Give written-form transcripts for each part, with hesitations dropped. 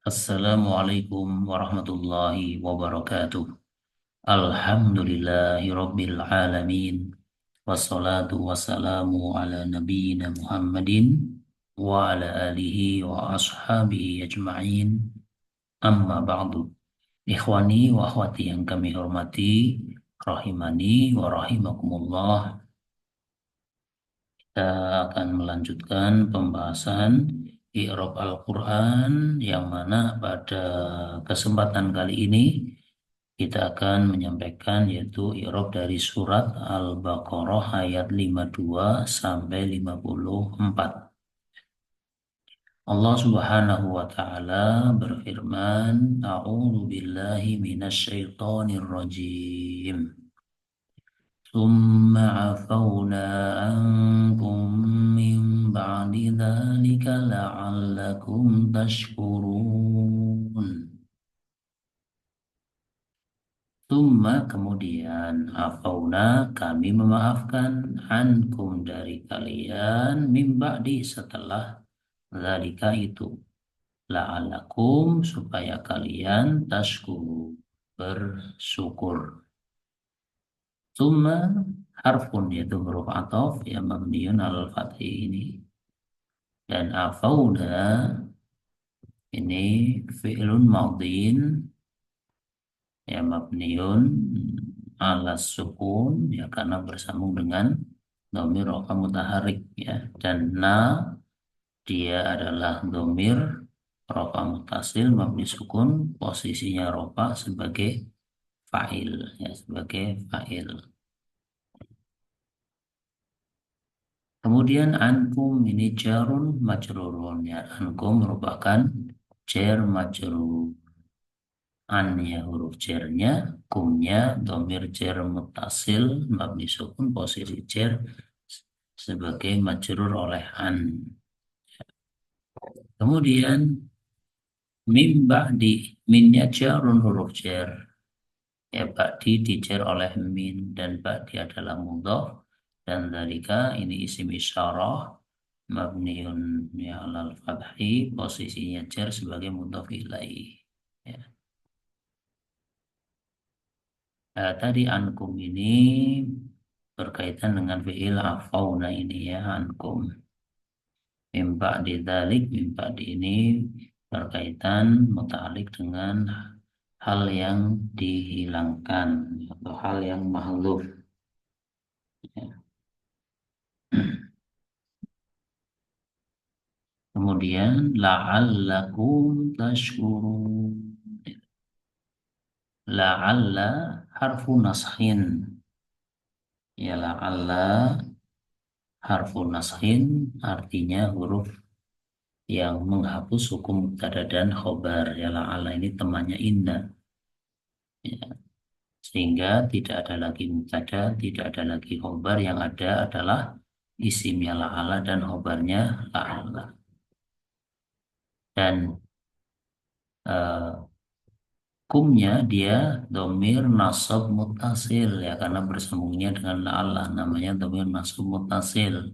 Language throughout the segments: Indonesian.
Assalamualaikum warahmatullahi wabarakatuh. Alhamdulillahi rabbil alamin. Wassalatu wassalamu ala nabiyyina Muhammadin wa ala alihi wa ashabihi ajma'in. Amma ba'du. Ikhwani wa akhwati yang kami hormati, rahimani wa rahimakumullah. Kita akan melanjutkan pembahasan i'rab Al-Quran yang mana pada kesempatan kali ini kita akan menyampaikan yaitu i'rab dari surat Al-Baqarah ayat 52 sampai 54. Allah Subhanahu wa taala berfirman, A'udzu billahi minasyaitonir rajim. ثم عفونا عنكم من بعد ذلك لعلكم تشكرون. Kemudian afauna kami memaafkan ankum dari kalian mim ba'di setelah zalika itu la'alakum supaya kalian tashkuru bersyukur. Summa harfun yaitu huruf ataf yang mabniun alal fathih ini, dan afauda ini fi'lun madin ya mabniun ala sukun ya karena bersambung dengan dhamir rafa mutaharik ya, dan na dia adalah dhamir rafa mutasil mabni sukun, posisinya rafa sebagai fa'il ya, sebagai fa'il. Kemudian ankum ini jarun majrurun ya, ankum merupakan jar majrur. An ya huruf jarnya, kumnya domir jar mutasil mabni sukun, posisi jar sebagai majrur oleh an. Kemudian mim ba'di, minnya jarun huruf jar ya, ba'di dijar oleh min dan ba'di adalah mudhaf, dan dzalika ini isim isyarah mabniun ya alal fathi, posisinya jar sebagai mudhaf ilaih ya. Tadi ankum ini berkaitan dengan fi'il afauna ini ya, ankum. Mimba di dalik, mimba di ini berkaitan muta'alik dengan hal yang dihilangkan atau hal yang mahluf ya. Kemudian la'allakum tashkurun. La'alla harfu naskhin ya, la'alla harfu naskhin artinya huruf yang menghapus hukum mubtada dan khobar ya, la'alla ini temannya inna ya. Sehingga tidak ada lagi mubtada, tidak ada lagi khobar, yang ada adalah isimnya la'alla dan khobarnya la'alla. Dan eh, kumnya dia domir nasab mutasil ya, karena bersambungnya dengan la'alla namanya domir nasab mutasil.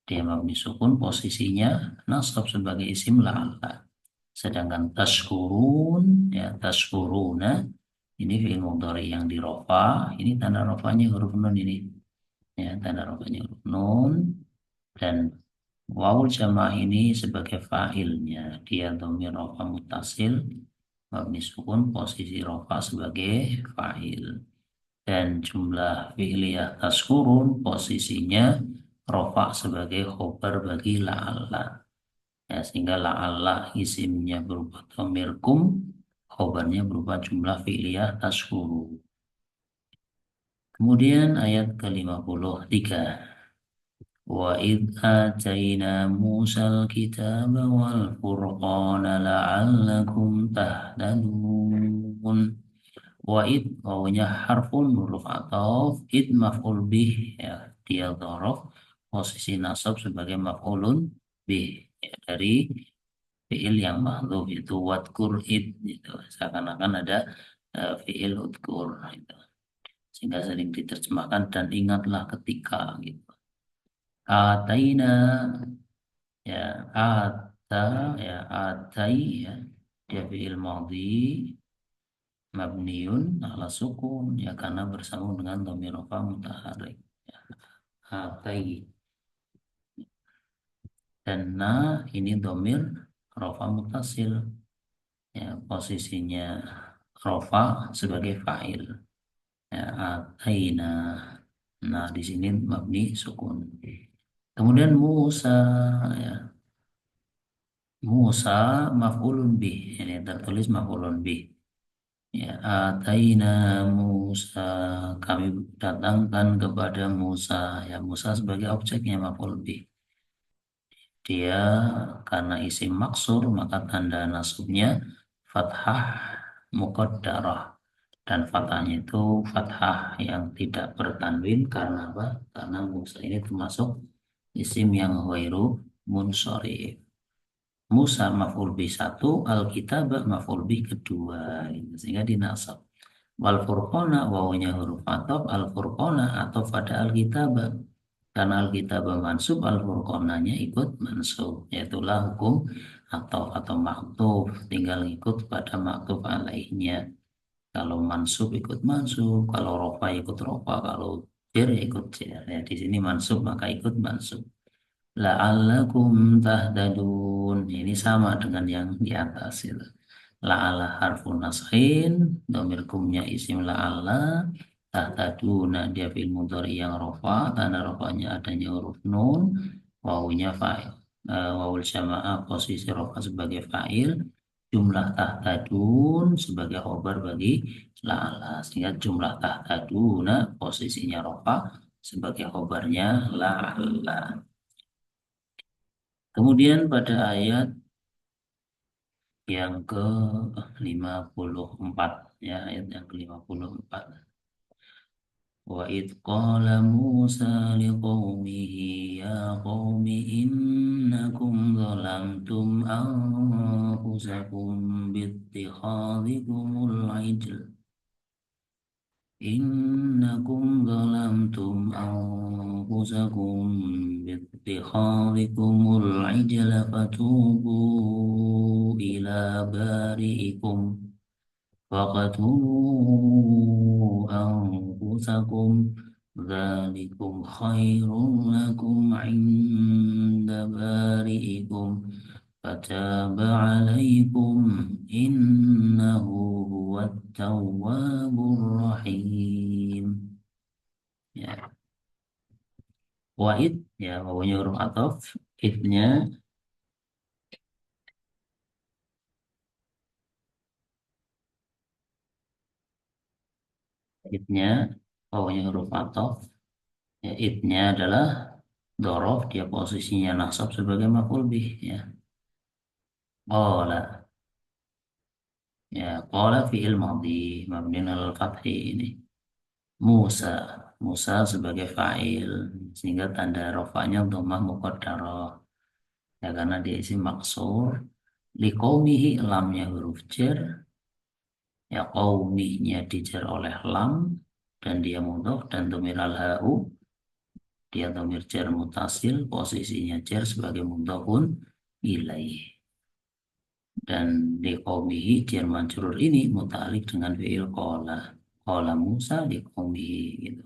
Dia mabni sukun, posisinya nasab sebagai isim la'alla. Sedangkan tashkurun ya, tashkuruna ini fi'il mudhari yang dirofa, ini tanda rofanya huruf nun ini ya, tanda rofanya huruf nun, dan wawul jamaah ini sebagai fa'ilnya, dia dhamir rofa mutasil mabni sukun, posisi rofa sebagai fa'il, dan jumlah fi'liyah tashkurun posisinya rofa sebagai khobar bagi la'alla ya, sehingga la'alla isimnya berupa dhamir kum, khobarnya berupa jumlah fi'liyah tashkurun. Kemudian ayat ke-53. Wa idh atayna Musal kitaba wal furqana la'allakum tahtadun. Wa idh wawunya harfun huruf ataf, idh maf'ul bih ya, dia dhorof, posisi nasab sebagai maf'ulun bih ya, dari fi'il yang mahdhuf itu wadkur id gitu. Seakan-akan ada fi'il udkur gitu. Sehingga sering diterjemahkan dan ingatlah ketika gitu. Ataina ya, ata ya, atai ya, dia fi'il madhi mabniun ala sukun ya karena bersambung dengan dhamir rafa mutaharrik. Hatai dan na ini dhamir rafa mutasil ya posisinya rafa sebagai fa'il ya ataina. Nah di sini mabni sukun. Kemudian Musa ya Musa maf'ulun bih ini tertulis maf'ulun bih. Ya, ataina Musa, kami datangkan kepada Musa. Ya, Musa sebagai objeknya maf'ul bih. Dia karena isim maksur maka tanda nasabnya fathah muqaddarah dan fathahnya itu fathah yang tidak bertanwin karena apa? Karena Musa ini termasuk isim yang ghairu munsharif. Musa maf'ul bih satu, Alkitab maf'ul bih kedua, gitu. Sehingga dinasab. Wal furqona wawunya huruf atop al furqona atau pada alkitab karena alkitab mansub al furqonanya ikut mansub yaitulah hukum atau maktuf tinggal ikut pada maktuf alaihnya kalau mansub ikut mansub kalau rofa ikut rofa kalau jer ikut jer ya di sini mansub maka ikut mansub la'allakum tahtadun ini sama dengan yang di atas itu. La'ala harfun naskhin, domir kumnya isim la'ala, tahtaduna dia fil mudhari yang rofa, tanda rofanya adanya huruf nun, wawunya fa'il. Wawul syama'ah posisi rofa sebagai fa'il, jumlah tahtadun sebagai khobar bagi la'ala. Sehingga jumlah tahtaduna posisinya rofa sebagai khobarnya la'ala. Kemudian pada ayat yang ke-54 ya ayat yang ke-54 wa id qala Musa liqaumihi ya qaumi innakum zalamtum anfusakum bittikhadhikumul ijl innakum zalamtum anfusakum bittikhadhikumul ijla fatubu ila bari'ikum فاقتلوا أنفسكم ذلكم خير لكم عند بارئكم فتاب عليكم إنه هو التواب الرحيم ya wa'id ya wawunya huruf ataf idnya idnya wawunya huruf ataf ya idnya adalah dorof dia posisinya nasab sebagai maf'ul bih ya qala ya qala fi'il madhi mabni al fathi ini Musa Musa sebagai fa'il sehingga tanda rofanya dhammah muqaddarah ya karena dia isim maksur liqaumihi lamnya huruf jar ya qaumihnya dijar oleh lam dan dia mudhof dan dhamir al ha'u dia dhamir jar mutasil posisinya jar sebagai mudhofun ilaih dan di qaumihi jar majrur ini muta'alliq dengan fi'il qala qala Musa di qaumihi gitu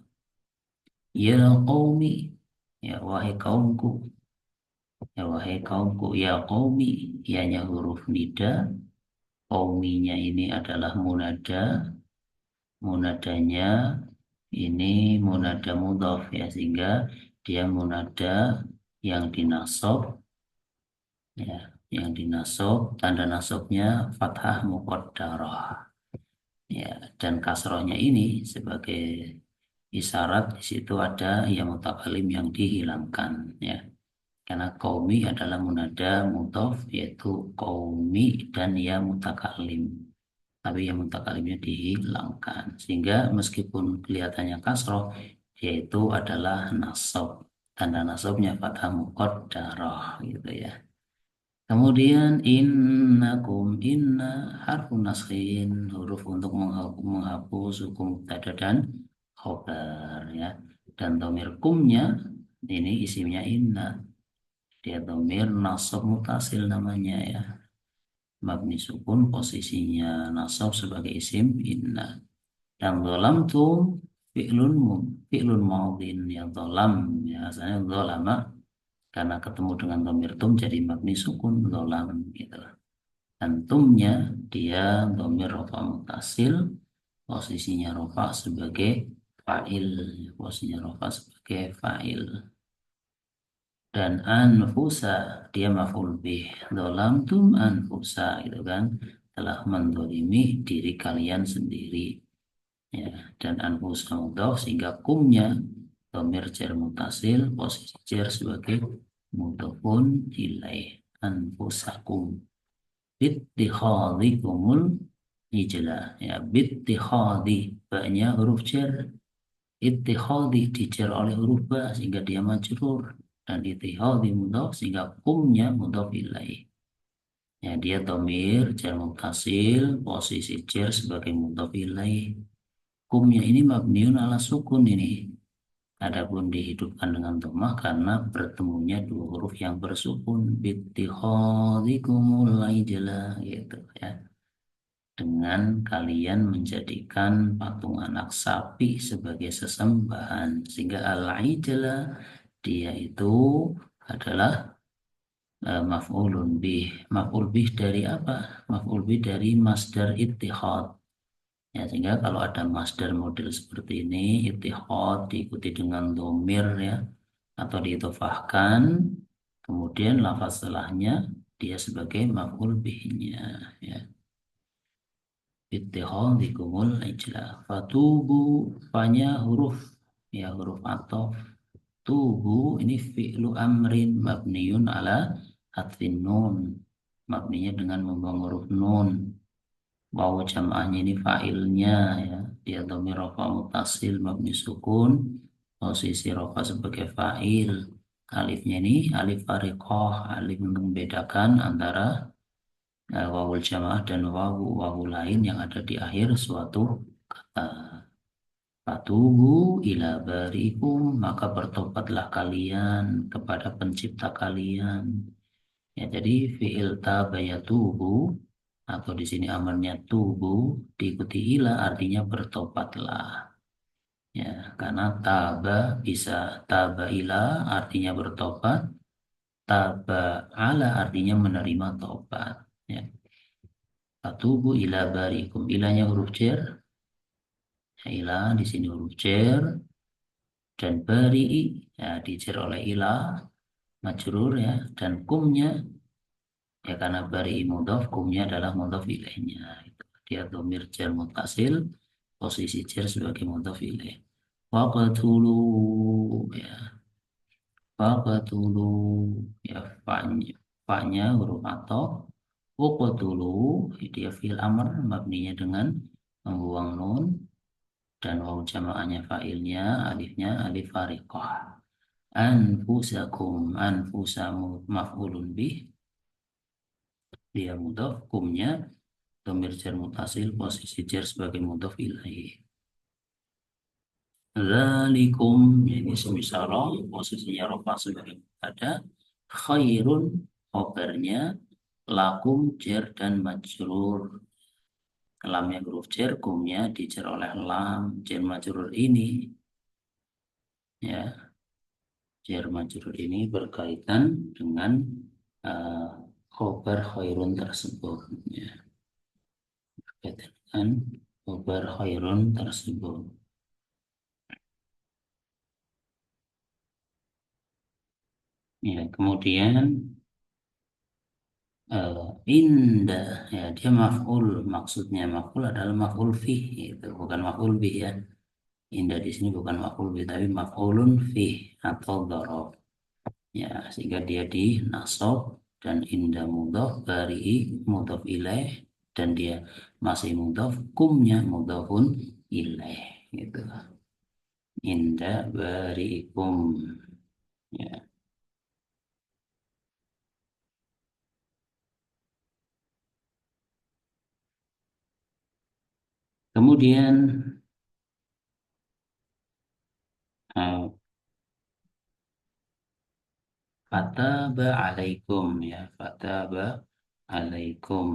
ya qaumi ya wahai kaumku ya wahai kaumku ya qaumi ianya huruf nida qauminya ini adalah munada munadanya ini munada mudhaf ya sehingga dia munada yang dinasab ya yang dinasab tanda nasabnya fathah muqaddarah ya dan kasrohnya ini sebagai isyarat di situ ada yang mutakalim yang dihilangkan ya karena qaumi adalah munada mudhaf yaitu qaumi dan ya mutakalim tapi yang mutakalimnya dihilangkan sehingga meskipun kelihatannya kasroh yaitu adalah nasab tanda nasabnya fathah muqaddarah gitu ya kemudian innakum inna harfun naskhin huruf untuk menghapus hukum mubtada dan khobar ya dan dhamir kumnya ini isimnya inna dia dhamir nasab mutasil namanya ya mabni sukun posisinya nasab sebagai isim inna. Dan dolam tuh fi'lun maudin ya dolam ya asalnya dolama karena ketemu dengan domir tum jadi mabni sukun dolam gitu. Dan tumnya dia domir rofa mutasil posisinya rofa sebagai fa'il posisinya rofa sebagai fa'il. Dan anfusa dia maf'ul bih dolam tum anfusa gitu kan telah mendolimi diri kalian sendiri ya. Dan anfusa mudhaf sehingga kumnya domir jar mutasil posisi jar sebagai mudhafun ilaih anfusakum bittikhadikumul ijlah ya bittikhadi banyak huruf jar ittikhadi dijar oleh huruf ba sehingga dia majrur dan ittihadi mudhaf sehingga kumnya mudhaf ilaih ya dia domir jar mutasil posisi jar sebagai mudhaf ilaih kumnya ini mabniun ala sukun ini. Adapun dihidupkan dengan dhammah karena bertemunya dua huruf yang bersukun bittikhadikumul ijla gitu ya. Dengan kalian menjadikan patung anak sapi sebagai sesembahan sehingga al-ijla dia itu adalah maf'ul bih dari apa? Maf'ul bih dari masdar ittihad. Ya, sehingga kalau ada masdar model seperti ini, ittihad diikuti dengan domir ya, atau diidhofahkan, kemudian lafaz setelahnya dia sebagai maf'ul bihnya ya. Ittihadikumul ijla. Fatubu, fanya huruf ya huruf ataf. Tubu ini fi'lu amrin mabniun ala hatfin nun. Mabninya dengan membuang huruf nun. Wawu jam'ahnya ini fa'ilnya ya. Dia dhamir rafa mutasil mabni sukun. Posisi rafa sebagai fa'il. Alifnya ini alif fariqah. Alif untuk membedakan antara wawul jamaah dan wawu lain yang ada di akhir suatu kata. Fatubu ila barikum maka bertobatlah kalian kepada pencipta kalian. Ya, jadi fi'il tabayatubu atau di sini amarnya tubu diikuti ila artinya bertobatlah. Ya, karena taba bisa taba ila artinya bertobat, taba ala artinya menerima tobat. Ya. Atubu ila barikum. Ilanya huruf jar. Ya, ila di sini huruf jar dan bari ya dijar oleh ila majrur ya dan kumnya ya karena bari mudhaf kumnya adalah mudhaf ilaihnya. Itu. Dia dhamir jar mutasil posisi jar sebagai mudhaf ilaih. Waqtulu ya waqtulu ya fa'nya huruf atau uqtulu dia fi'il amr mabninya dengan membuang nun dan waw jamaahnya fa'ilnya alifnya alif fariqah anfusakum anfusamu maf'ulun bih dia mudhaf kumnya dhamir jar mutasil posisi jar sebagai mudhaf ilaih dzalikum ini semisal roh posisinya rofa sebagai ada khairun khobarnya lakum jar dan majrur lamnya huruf jar kumnya dijar oleh lam jar majrur ini ya jar majrur ini berkaitan dengan uh, khobar khairun tersebut ya berkaitan dengan khobar khairun tersebut ya kemudian indah ya dia maf'ul maksudnya maf'ul adalah maf'ul fih itu bukan maf'ul bih ya indah di sini bukan maf'ul bih tapi maf'ulun fih atau dhorob ya sehingga dia di nasab dan indah mudhaf bari mudhaf ilaih dan dia masih mudhaf kumnya mudhafun ilaih gitu indah bariikum ya kemudian uh, fataba alaikum ya fataba alaikum.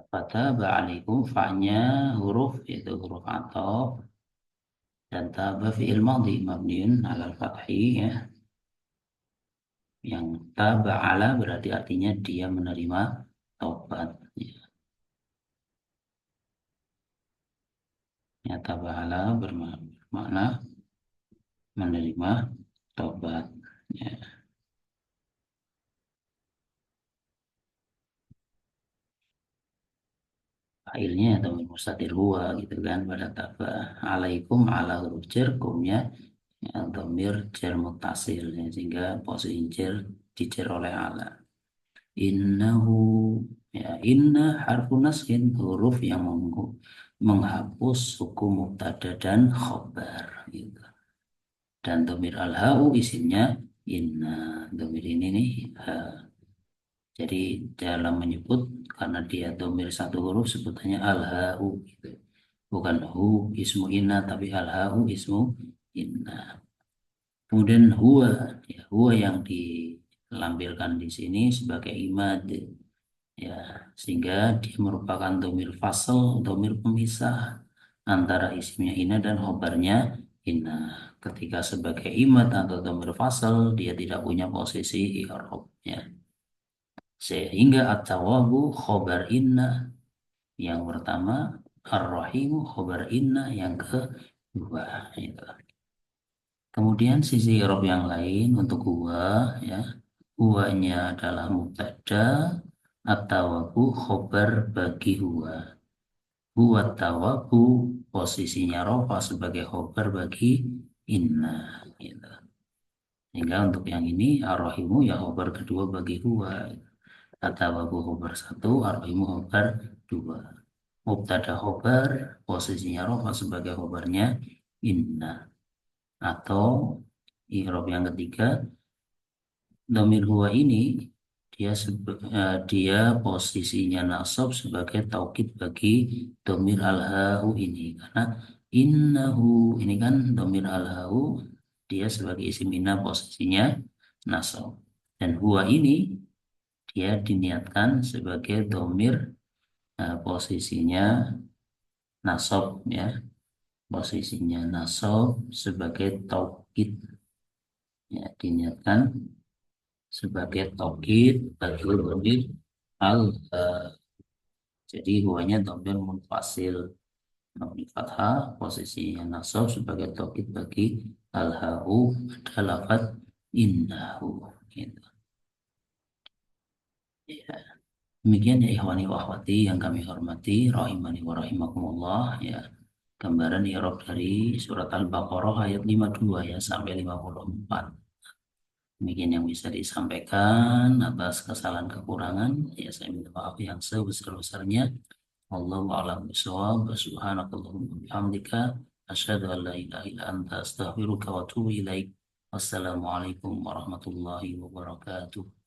Fataba alaikum fa'nya huruf yaitu huruf ataf dan taba fi'il madhi mabniun alal fathi ya. Yang taba ala berarti artinya dia menerima taubat. Ya, ya taba ala bermakna menerima taubat. Ya, failnya atau mustatir huwa gitu kan pada taba alaikum ala huruf jar kumnya ya, dhamir jar muttasil ya, sehingga posisi jar dijar oleh ala. Innahu ya inna harfu naskin huruf yang menghapus hukum mubtada dan khobar gitu. Dan domir al-ha'u isimnya inna. Domir ini nih ha. Jadi dalam menyebut karena dia domir satu huruf sebutannya al-ha'u gitu. Bukan hu ismu inna tapi al-ha'u ismu inna. Kemudian huwa ya huwa yang dilampirkan di sini sebagai imad ya sehingga dia merupakan domir fasal domir pemisah antara isimnya ina dan khobarnya ina ketika sebagai imad atau domir fasal dia tidak punya posisi i'rabnya sehingga at-tawabu khobar inna yang pertama ar-rahimu khobar inna yang kedua itu. Kemudian sisi i'rab yang lain untuk huwa ya huwanya adalah mubtada atau khobar bagi huwa. Huwa tawabu posisinya rofa sebagai khobar bagi inna. Gitu. Sehingga untuk yang ini ar-rahimu ya khobar kedua bagi huwa. Atawabu khobar satu, ar-rahimu khobar dua. Mubtada khobar posisinya rofa sebagai khobarnya inna. Atau i'rab yang ketiga domir huwa ini dia posisinya nasab sebagai taukid bagi domir al-ha'u ini karena innahu ini kan domir al-ha'u dia sebagai isim inna posisinya nasab dan huwa ini dia diniatkan sebagai domir posisinya nasab ya posisinya nasab sebagai taukid ya diniatkan sebagai taukid bagi dhamir al jadi huwanya dhamir munfasil mabni fathah posisinya nasab sebagai taukid bagi al hau ada lafaz innahu gitu. Ya. Demikian ya ikhwani wa akhwati yang kami hormati rahimani wa rahimakumullah ya gambaran i'rab dari surat Al-Baqarah ayat 52 ya sampai 54. Demikian yang bisa disampaikan atas kesalahan kekurangan. Ya saya minta maaf yang sebesar-besarnya. Wallahu a'lam bishawab. Subhanakallahumma wa bihamdika asyhadu an la ilaha illa anta astaghfiruka wa atubu ilaik. Wassalamualaikum warahmatullahi wabarakatuh.